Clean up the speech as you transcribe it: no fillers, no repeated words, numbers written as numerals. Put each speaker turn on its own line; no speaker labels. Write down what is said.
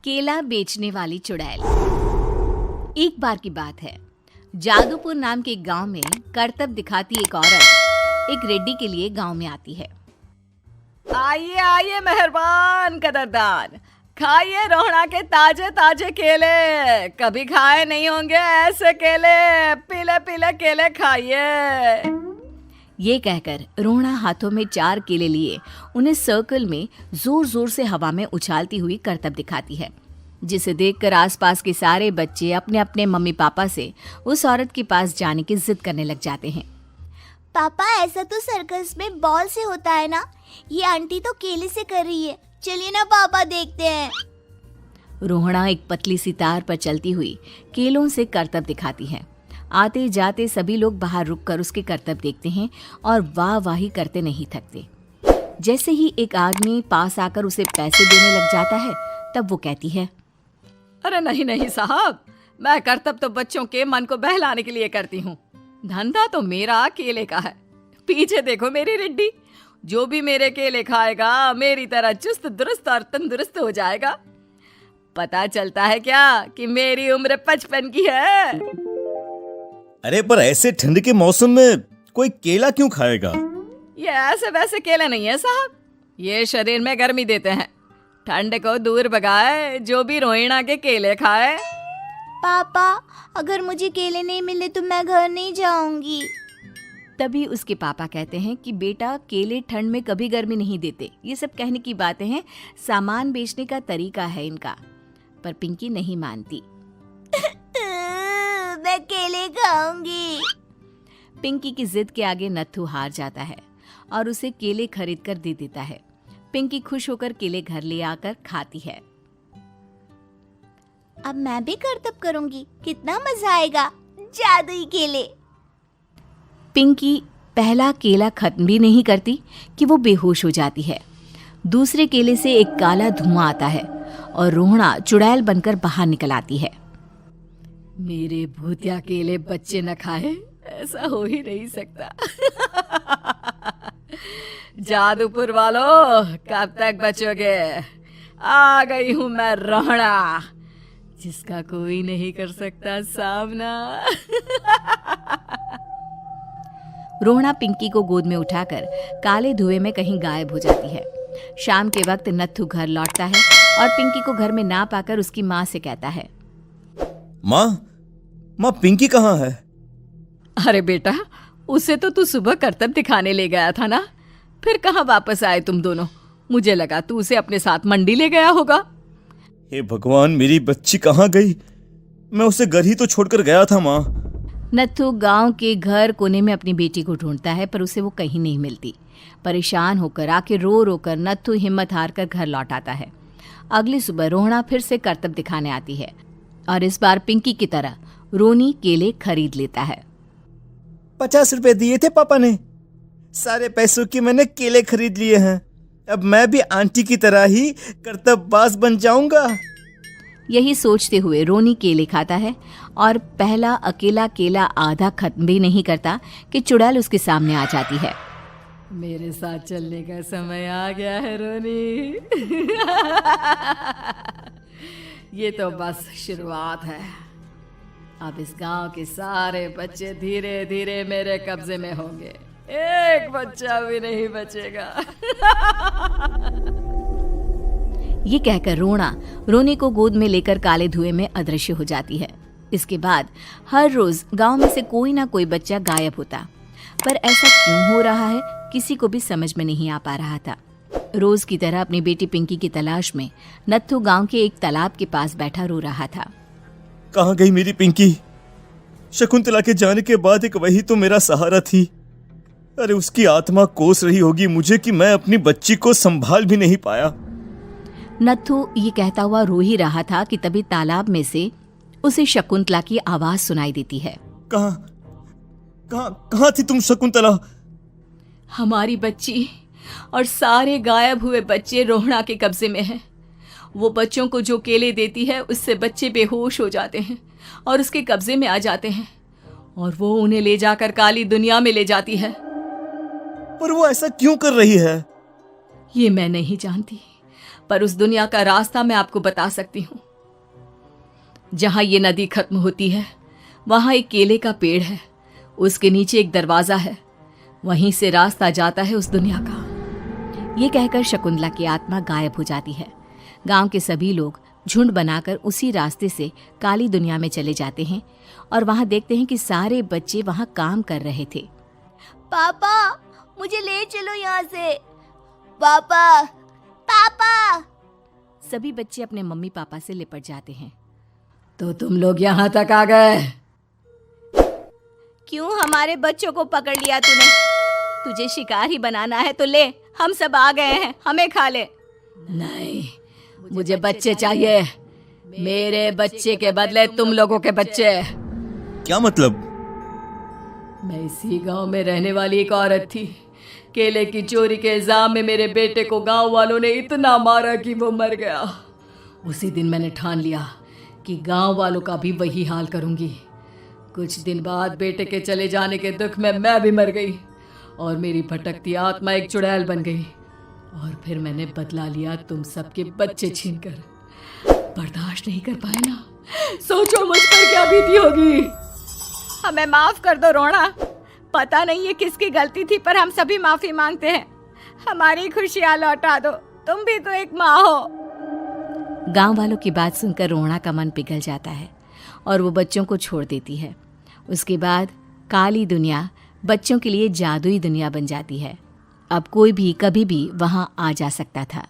केला बेचने वाली चुड़ैल। एक बार की बात है, जादूपुर नाम के एक गांव में करतब दिखाती एक औरत एक रेड्डी के लिए गांव में आती है।
आइए आइए मेहरबान कदरदान, खाइए रोहड़ा के ताजे ताजे केले। कभी खाए नहीं होंगे ऐसे केले, पीले पीले केले खाइए।
ये कहकर रोहड़ा हाथों में 4 केले लिए उन्हें सर्कल में जोर जोर से हवा में उछालती हुई करतब दिखाती है, जिसे देखकर आसपास के सारे बच्चे अपने अपने मम्मी पापा से उस औरत के पास जाने की जिद करने लग जाते हैं।
पापा, ऐसा तो सर्कस में बॉल से होता है ना, ये आंटी तो केले से कर रही है। चलिए ना पापा, देखते हैं।
रोहड़ा एक पतली सी तार पर चलती हुई केलों से करतब दिखाती है। आते जाते सभी लोग बाहर रुककर उसके करतब देखते हैं और वाह वाही करते नहीं थकते। जैसे ही एक आदमी पास आकर उसे पैसे देने लग जाता है, तब वो कहती है,
अरे नहीं नहीं साहब, मैं करतब तो बच्चों के मन को बहलाने के लिए करती हूँ। धंधा तो मेरा केले का है। पीछे देखो मेरी रिड्डी, जो भी मेरे केले खाएगा मेरी तरह चुस्त दुरुस्त और तंदुरुस्त हो जाएगा। पता चलता है क्या कि मेरी उम्र 55 की है।
अरे पर ऐसे ठंड के मौसम में कोई केला क्यों खाएगा?
ये ऐसे वैसे केले नहीं है साहब, ये शरीर में गर्मी देते हैं। ठंड को दूर भगाए जो भी रोहिणा के केले खाए।
पापा, अगर मुझे केले नहीं मिले तो मैं घर नहीं जाऊंगी।
तभी उसके पापा कहते हैं कि बेटा, केले ठंड में कभी गर्मी नहीं देते। ये सब कहने की बातें हैं, सामान बेचने का तरीका है इनका। पर पिंकी नहीं मानती।
मैं केले खाऊंगी।
पिंकी की जिद के आगे नत्थू हार जाता है और उसे केले खरीद कर दे देता है। पिंकी खुश होकर केले घर ले आकर खाती है।
अब मैं भी करतब करूंगी, कितना मजा आएगा। जादुई केले।
पिंकी पहला केला खत्म भी नहीं करती कि वो बेहोश हो जाती है। दूसरे केले से एक काला धुआं आता है और रोहड़ा चुड़ैल बनकर बाहर निकल आती है।
मेरे भूतिया केले बच्चे न खाए, ऐसा हो ही नहीं सकता। जादूपुर वालों, कब तक बचोगे? आ गई हूं मैं रोहड़ा, जिसका कोई नहीं कर सकता सामना।
रोहड़ा पिंकी को गोद में उठाकर काले धुएं में कहीं गायब हो जाती है। शाम के वक्त नत्थू घर लौटता है और पिंकी को घर में ना पाकर उसकी माँ से कहता है,
माँ पिंकी कहाँ है?
अरे बेटा, उसे तो तू सुबह करतब दिखाने ले गया था ना, फिर कहाँ वापस आए तुम दोनों? मुझे लगा तू उसे अपने साथ मंडी ले गया होगा।
हे भगवान, मेरी बच्ची कहाँ गई? मैं उसे घर ही तो छोड़कर गया था माँ।
नत्थू गांव के घर कोने में अपनी बेटी को ढूंढता है, पर उसे वो कहीं नहीं मिलती। परेशान होकर आखिर रो रो कर नत्थू हिम्मत हार कर घर लौट आता है। अगली सुबह रोहड़ा फिर से करतब दिखाने आती है और इस बार पिंकी की तरह रोनी केले खरीद लेता है।
50 रुपए दिए थे पापा ने, सारे पैसों की मैंने केले खरीद लिए हैं। अब मैं भी आंटी की तरह ही करतबबाज बन जाऊंगा।
यही सोचते हुए रोनी केले खाता है और पहला अकेला केला आधा खत्म भी नहीं करता कि चुड़ैल उसके सामने आ जाती है।
मेरे साथ चलने का समय आ गया है रोनी। ये तो बस शुरुआत है। अब इस गांव के सारे बच्चे धीरे धीरे मेरे कब्जे में होंगे, एक बच्चा भी नहीं बचेगा।
ये कहकर रोनी को गोद में लेकर काले धुएं में अदृश्य हो जाती है। इसके बाद हर रोज गांव में से कोई ना कोई बच्चा गायब होता, पर ऐसा क्यों हो रहा है किसी को भी समझ में नहीं आ पा रहा था। रोज की तरह अपनी बेटी पिंकी की तलाश में नत्थू गांव के एक तालाब के पास बैठा रो रहा था।
कहाँ गई मेरी पिंकी? शकुंतला के जाने के बाद एक वही तो मेरा सहारा थी। अरे उसकी आत्मा कोस रही होगी मुझे कि मैं अपनी बच्ची को संभाल भी नहीं पाया।
नत्थू ये कहता हुआ रो ही रहा था कि तभी तालाब में से उसे शकुंतला की आवाज सुनाई देती है।
कहाँ थी तुम शकुंतला?
हमारी बच्ची और सारे गायब हुए बच्चे रोहड़ा के कब्जे में हैं। वो बच्चों को जो केले देती है उससे बच्चे बेहोश हो जाते हैं और उसके कब्जे में आ जाते हैं और वो उन्हें ले जाकर काली दुनिया में ले जाती है।
पर वो ऐसा क्यों कर रही है?
ये मैं नहीं जानती, पर उस दुनिया का रास्ता मैं आपको बता सकती हूँ। जहां ये नदी खत्म होती है वहां एक केले का पेड़ है, उसके नीचे एक दरवाजा है, वहीं से रास्ता जाता है उस दुनिया का।
ये कहकर शकुंतला की आत्मा गायब हो जाती है। गांव के सभी लोग झुंड बनाकर उसी रास्ते से काली दुनिया में चले जाते हैं और वहां देखते हैं कि सारे बच्चे वहां काम कर रहे थे।
पापा मुझे ले चलो यहाँ से। पापा पापा।
सभी बच्चे अपने मम्मी पापा से लिपट जाते हैं।
तो तुम लोग यहाँ तक आ गए?
क्यों हमारे बच्चों को पकड़ लिया तूने? तुझे शिकार ही बनाना है तो ले, हम सब आ गए हैं, हमें खा ले।
नहीं, मुझे बच्चे चाहिए, मेरे बच्चे के बदले तुम लोगों के बच्चे।
क्या मतलब?
मैं इसी गांव में रहने वाली एक औरत थी। केले की चोरी के इल्जाम में मेरे बेटे को गांव वालों ने इतना मारा कि वो मर गया। उसी दिन मैंने ठान लिया कि गांव वालों का भी वही हाल करूंगी। कुछ दिन बाद बेटे के चले जाने के दुख में मैं भी मर गई और मेरी भटकती आत्मा एक चुड़ैल बन गई। और फिर मैंने बदला लिया तुम सबके बच्चे छीनकर। बर्दाश्त नहीं कर पाए ना, सोचो मुझ पर क्या बीती होगी।
हमें माफ कर दो रोना, पता नहीं ये किसकी गलती थी पर हम सभी माफी मांगते हैं। हमारी खुशियां लौटा दो, तुम भी तो एक माँ हो। गांव वालों की बात सुनकर रोना का मन पिघल जाता है और वो बच्चों को छोड़ देती है। उसके बाद काली दुनिया बच्चों के लिए जादुई दुनिया बन जाती है। अब कोई भी कभी भी वहां आ जा सकता था।